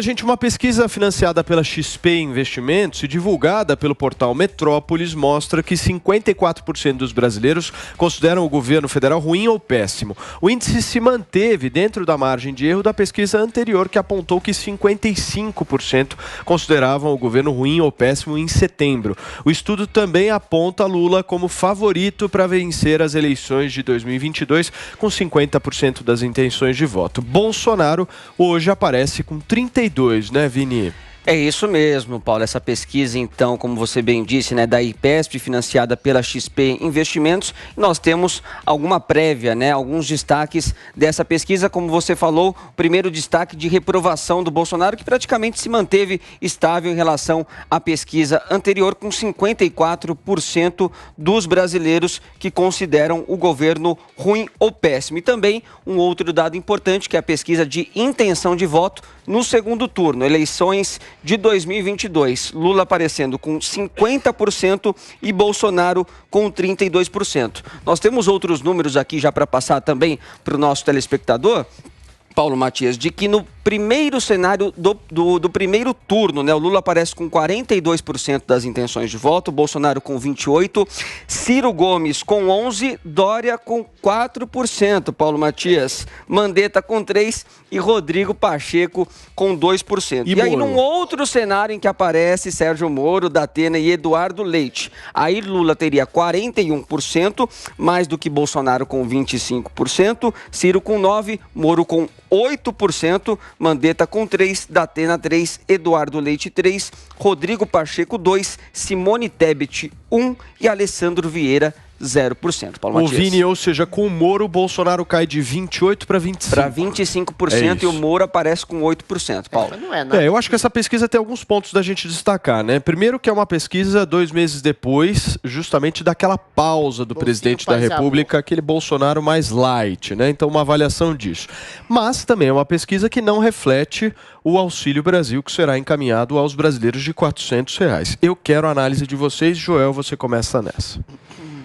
Gente, uma pesquisa financiada pela XP Investimentos e divulgada pelo portal Metrópolis mostra que 54% dos brasileiros consideram o governo federal ruim ou péssimo. O índice se manteve dentro da margem de erro da pesquisa anterior, que apontou que 55% consideravam o governo ruim ou péssimo em setembro. O estudo também aponta Lula como favorito para vencer as eleições de 2022, com 50% das intenções de voto. Bolsonaro hoje aparece com 32%, né, Vini? É isso mesmo, Paulo. Essa pesquisa, então, como você bem disse, né, da IPESP, financiada pela XP Investimentos, nós temos alguma prévia, né, alguns destaques dessa pesquisa. Como você falou, o primeiro destaque de reprovação do Bolsonaro, que praticamente se manteve estável em relação à pesquisa anterior, com 54% dos brasileiros que consideram o governo ruim ou péssimo. E também um outro dado importante, que é a pesquisa de intenção de voto no segundo turno, eleições de 2022. Lula aparecendo com 50% e Bolsonaro com 32%. Nós temos outros números aqui já para passar também para o nosso telespectador, Paulo Matias, de que no primeiro cenário do primeiro turno, né, o Lula aparece com 42% das intenções de voto, Bolsonaro com 28%, Ciro Gomes com 11%, Dória com 4%, Paulo Matias, Mandetta com 3% e Rodrigo Pacheco com 2%. E aí, num outro cenário em que aparece Sérgio Moro, Datena e Eduardo Leite, aí Lula teria 41%, mais do que Bolsonaro com 25%, Ciro com 9%, Moro com 8%, Mandetta com 3%, Datena 3%, Eduardo Leite 3%, Rodrigo Pacheco 2%, Simone Tebet 1% e Alessandro Vieira 0%. Paulo Matias. O Vini, ou seja, com o Moro, o Bolsonaro cai de 28% para 25%. Para 25% e o Moro aparece com 8%, Paulo. Eu acho que essa pesquisa tem alguns pontos da gente destacar, né? Primeiro que é uma pesquisa 2 meses depois, justamente daquela pausa do presidente da República, aquele Bolsonaro mais light, né? Então, uma avaliação disso. Mas também é uma pesquisa que não reflete o Auxílio Brasil, que será encaminhado aos brasileiros de R$400. Eu quero a análise de vocês. Joel, você começa nessa.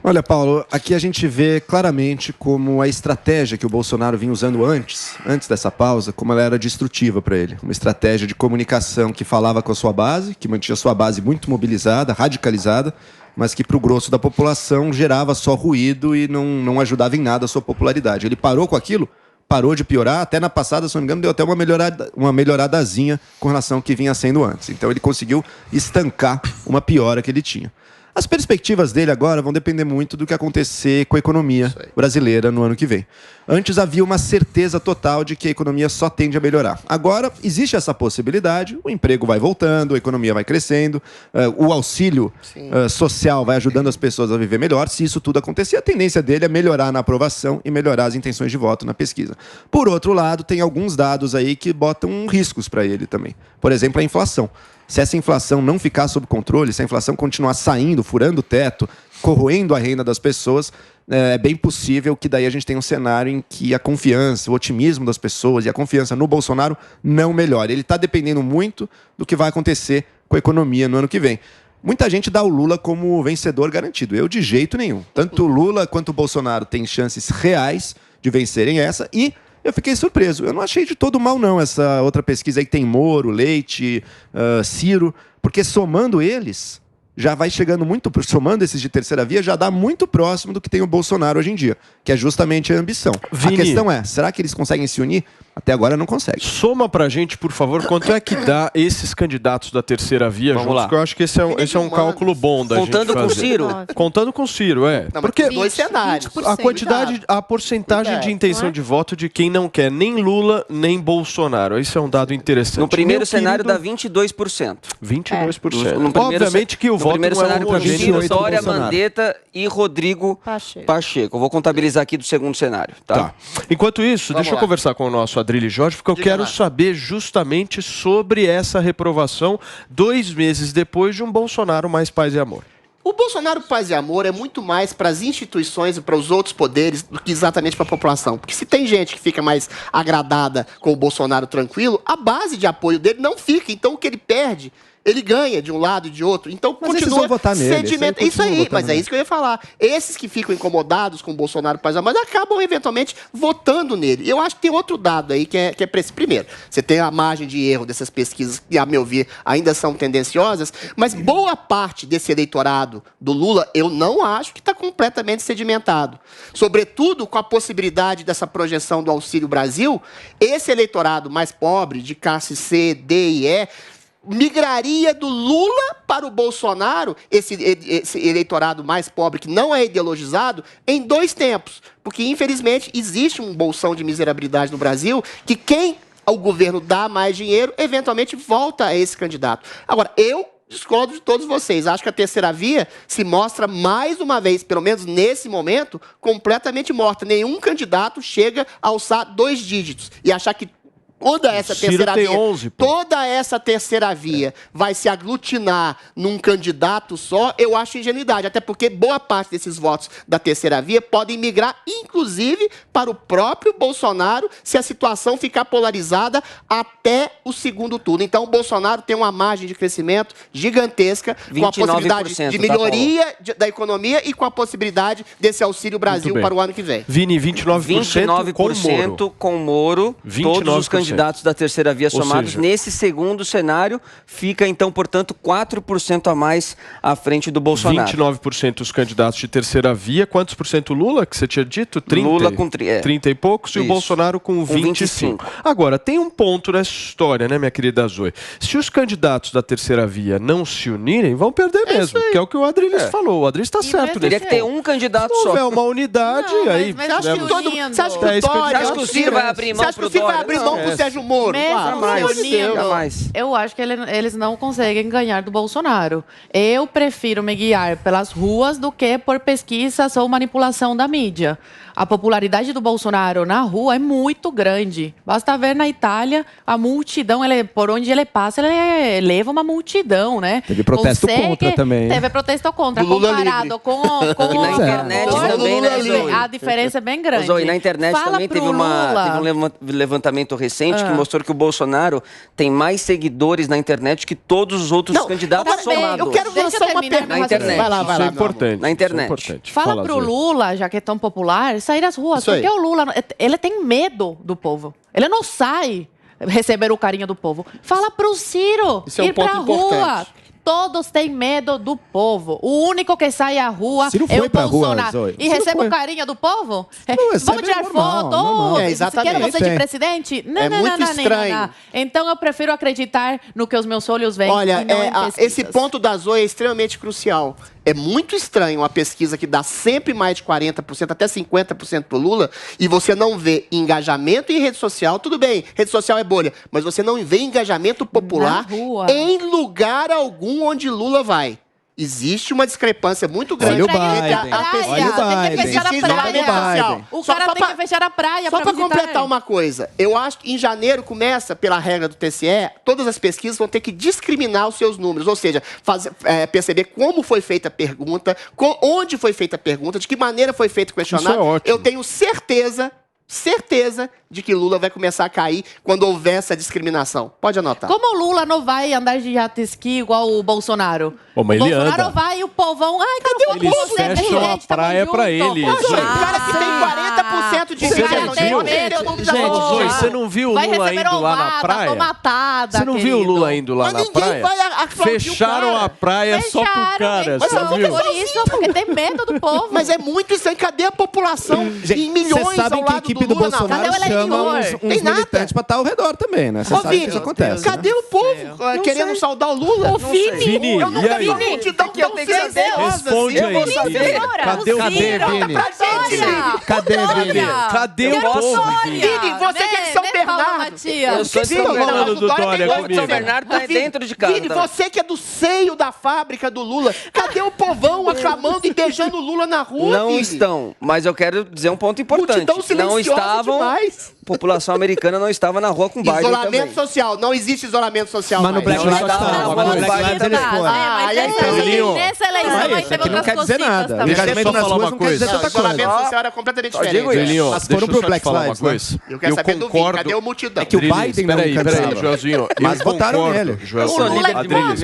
Olha, Paulo, aqui a gente vê claramente como a estratégia que o Bolsonaro vinha usando antes dessa pausa, como ela era destrutiva para ele. Uma estratégia de comunicação que falava com a sua base, que mantinha a sua base muito mobilizada, radicalizada, mas que para o grosso da população gerava só ruído e não ajudava em nada a sua popularidade. Ele parou com aquilo, parou de piorar, até na passada, se não me engano, deu até uma melhoradazinha com relação ao que vinha sendo antes. Então ele conseguiu estancar uma piora que ele tinha. As perspectivas dele agora vão depender muito do que acontecer com a economia brasileira no ano que vem. Antes havia uma certeza total de que a economia só tende a melhorar. Agora existe essa possibilidade, o emprego vai voltando, a economia vai crescendo, o auxílio social vai ajudando as pessoas a viver melhor. Se isso tudo acontecer, a tendência dele é melhorar na aprovação e melhorar as intenções de voto na pesquisa. Por outro lado, tem alguns dados aí que botam riscos para ele também. Por exemplo, a inflação. Se essa inflação não ficar sob controle, se a inflação continuar saindo, furando o teto, corroendo a renda das pessoas, é bem possível que daí a gente tenha um cenário em que a confiança, o otimismo das pessoas e a confiança no Bolsonaro não melhore. Ele está dependendo muito do que vai acontecer com a economia no ano que vem. Muita gente dá o Lula como vencedor garantido. Eu, de jeito nenhum. Tanto o Lula quanto o Bolsonaro têm chances reais de vencerem essa e eu fiquei surpreso. Eu não achei de todo mal, não, essa outra pesquisa aí que tem Moro, Leite, Ciro, porque somando eles, já vai chegando muito, somando esses de terceira via, já dá muito próximo do que tem o Bolsonaro hoje em dia, que é justamente a ambição. Vini, a questão é, será que eles conseguem se unir? Até agora não consegue. Soma pra gente, por favor, quanto é que dá esses candidatos da terceira via juntos? Porque eu acho que esse é um cálculo bom da gente fazer. Contando com Ciro? Contando com Ciro, Não, porque dois cenários. a porcentagem de intenção de voto de quem não quer nem Lula, nem Bolsonaro. Isso é um dado interessante. No primeiro cenário dá 22%. 22%. Obviamente que o voto primeiro não é cenário com Ciro, Dória, Mandetta e Rodrigo Pacheco. Eu vou contabilizar aqui do segundo cenário. Tá. Enquanto isso, deixa eu conversar com o nosso Adrilho Jorge, porque eu quero saber justamente sobre essa reprovação 2 meses depois de um Bolsonaro mais paz e amor. O Bolsonaro paz e amor é muito mais para as instituições e para os outros poderes do que exatamente para a população. Porque se tem gente que fica mais agradada com o Bolsonaro tranquilo, a base de apoio dele não fica. Então o que ele perde, ele ganha de um lado e de outro. Então, Mas esses continua vão votar nele, sedimento. esse Isso aí aí, continua mas votando é isso que eu ia falar. Esses que ficam incomodados com o Bolsonaro Paz e Amor acabam, eventualmente, votando nele. Eu acho que tem outro dado aí que é para esse. Primeiro, você tem a margem de erro dessas pesquisas, que, a meu ver, ainda são tendenciosas, mas boa parte desse eleitorado do Lula, eu não acho que está completamente sedimentado. Sobretudo com a possibilidade dessa projeção do Auxílio Brasil, esse eleitorado mais pobre, de classe C, D e E, migraria do Lula para o Bolsonaro, esse eleitorado mais pobre, que não é ideologizado, em 2 tempos. Porque, infelizmente, existe um bolsão de miserabilidade no Brasil que quem ao governo dá mais dinheiro, eventualmente volta a esse candidato. Agora, eu discordo de todos vocês. Acho que a terceira via se mostra, mais uma vez, pelo menos nesse momento, completamente morta. Nenhum candidato chega a alçar 2 dígitos e achar que toda essa terceira via, 11, toda essa terceira via vai se aglutinar num candidato só, eu acho ingenuidade. Até porque boa parte desses votos da terceira via podem migrar, inclusive, para o próprio Bolsonaro, se a situação ficar polarizada até o segundo turno. Então, o Bolsonaro tem uma margem de crescimento gigantesca, com a possibilidade de melhoria da economia e com a possibilidade desse Auxílio Brasil para o ano que vem. Vini, 29% com Moro, todos os candidatos da terceira via somados. Seja, nesse segundo cenário, fica então, portanto, 4% a mais à frente do Bolsonaro. 29% os candidatos de terceira via. Quantos por cento Lula, que você tinha dito? 30, Lula com 30 e poucos, e o Bolsonaro com 25. Agora, tem um ponto nessa história, né, minha querida Zoe? Se os candidatos da terceira via não se unirem, vão perder mesmo, que é o que o Adriles falou. O Adriles está certo. Teria que ter um candidato só. Se houver uma unidade, aí... Você acha que o Ciro vai abrir mão pro Dória? Sérgio Moro? Eu acho que eles não conseguem ganhar do Bolsonaro. Eu prefiro me guiar pelas ruas do que por pesquisas ou manipulação da mídia. A popularidade do Bolsonaro na rua é muito grande. Basta ver na Itália a multidão, por onde ele passa, ele leva uma multidão, né? Teve protesto contra também. Teve protesto contra, comparado com e na internet também, né, Zoe? A diferença é bem grande. Zoe, na internet também teve um levantamento recente que mostrou que o Bolsonaro tem mais seguidores na internet que todos os outros candidatos somados. Eu quero lançar uma pergunta na internet. Vai lá, Isso é importante. Na internet. Importante. Fala pro Lula, já que é tão popular, sair às ruas. Isso porque aí. o Lula, ele tem medo do povo. Ele não sai receber o carinho do povo. Fala pro Ciro ir pra rua. Todos têm medo do povo. O único que sai à rua é o Bolsonaro. E recebe o carinho do povo? Vamos tirar foto? Quero você de presidente? Não. Então eu prefiro acreditar no que os meus olhos veem. Olha, e não em pesquisas. esse ponto da Zoe é extremamente crucial. É muito estranho uma pesquisa que dá sempre mais de 40%, até 50% pro Lula, e você não vê engajamento em rede social. Tudo bem, rede social é bolha, mas você não vê engajamento popular em lugar algum onde Lula vai. Existe uma discrepância muito grande. Olha o Biden. Tem que fechar a praia. O cara tem que fechar a praia. Só para completar uma coisa, eu acho que em janeiro começa, pela regra do TSE, todas as pesquisas vão ter que discriminar os seus números, ou seja, perceber como foi feita a pergunta, onde foi feita a pergunta, de que maneira foi feito o questionário. Isso é ótimo. Eu tenho certeza de que Lula vai começar a cair quando houver essa discriminação. Pode anotar. Como o Lula não vai andar de jet ski igual o Bolsonaro? Mas o ele Bolsonaro anda. vai e o povão... Ai, cadê o Eles povo? fecham a praia pra ele. O cara que tem 40% de Zoe, você não viu o Lula indo lá na praia? Matada, você não viu o Lula indo lá na praia? Fecharam a praia só pro cara. Mas por isso, porque tem medo do povo. Mas é muito estranho. Cadê a população em milhões Vocês sabem ao que a lado equipe do Lula, Bolsonaro chama uns militantes pra estar ao redor também, né? Você sabe que isso acontece. Cadê o povo querendo saudar o Lula? O Vini, eu nunca vi uma multidão tão silenciosa. Responde aí, Vini. Cadê o Vini? Cadê o povo, Vini? Vini, você que é de São Bernardo. Eu sou de São falando do Dória comigo. São Bernardo tá dentro de casa. Vini, você que é do seio da fábrica do Lula. Cadê o povão aclamando e beijando o Lula na rua, Não Vini? estão, mas eu quero dizer um ponto importante. Multidão silenciosa Não estavam, demais. população americana não estava na rua com Biden Isolamento também. social. Não existe isolamento social. Mas no Black Lives Nessa eleição vai ter outras cositas também. Deixa eu só falar uma coisa. Isolamento social era completamente diferente. Zuilinho, Mas deixa foram eu pro só te Black falar uma Lives, né? coisa. Eu quero saber do Vini, cadê o multidão? É que o Biden não Peraí, Joelzinho. Mas votaram nele. Adriles,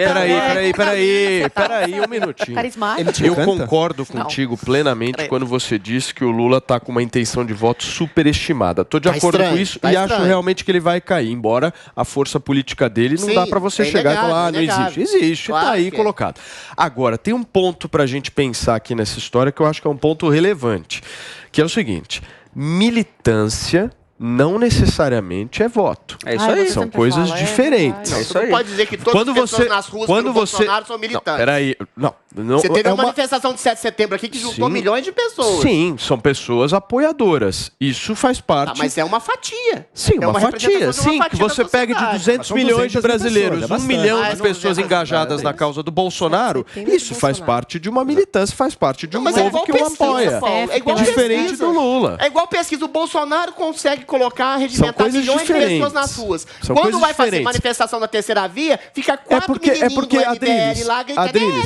peraí, um minutinho. Carismático. Eu concordo contigo plenamente quando você disse que o Lula está com uma intenção de voto superestimada. Estou de acordo com isso e acho realmente que ele vai cair, embora a força política dele não dá para você chegar e falar, não existe. Existe, está aí colocado. Agora, tem um ponto para a gente pensar aqui nessa história que eu acho que é um ponto relevante, que é o seguinte: militância não necessariamente é voto. É isso aí. São coisas diferentes. Não, você não pode dizer que todas as pessoas nas ruas pelo Bolsonaro são militantes. Não, peraí. Não, você teve uma manifestação de 7 de setembro aqui que juntou milhões de pessoas. Sim, são pessoas apoiadoras. Isso faz parte... mas é uma fatia. Sim, uma fatia. Sim, que você pega de 200 milhões de brasileiros, 1 milhão de pessoas engajadas na causa do Bolsonaro, isso faz parte de uma militância, faz parte de um povo que o apoia. É igual diferente do Lula. É igual pesquisa. O Bolsonaro consegue colocar, regimentar milhões de pessoas nas ruas. Quando vai fazer manifestação na terceira via, fica 4 menininhos do MBL lá gritando,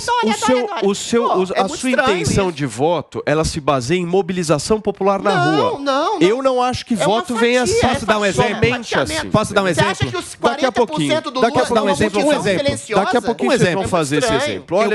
a sua intenção de voto, ela se baseia em mobilização popular na rua. Não. Eu não acho que voto venha assim. Posso dar um exemplo? Posso dar um exemplo? Você acha que os 40% do Lula Daqui a pouquinho vocês vão fazer esse exemplo. Olha,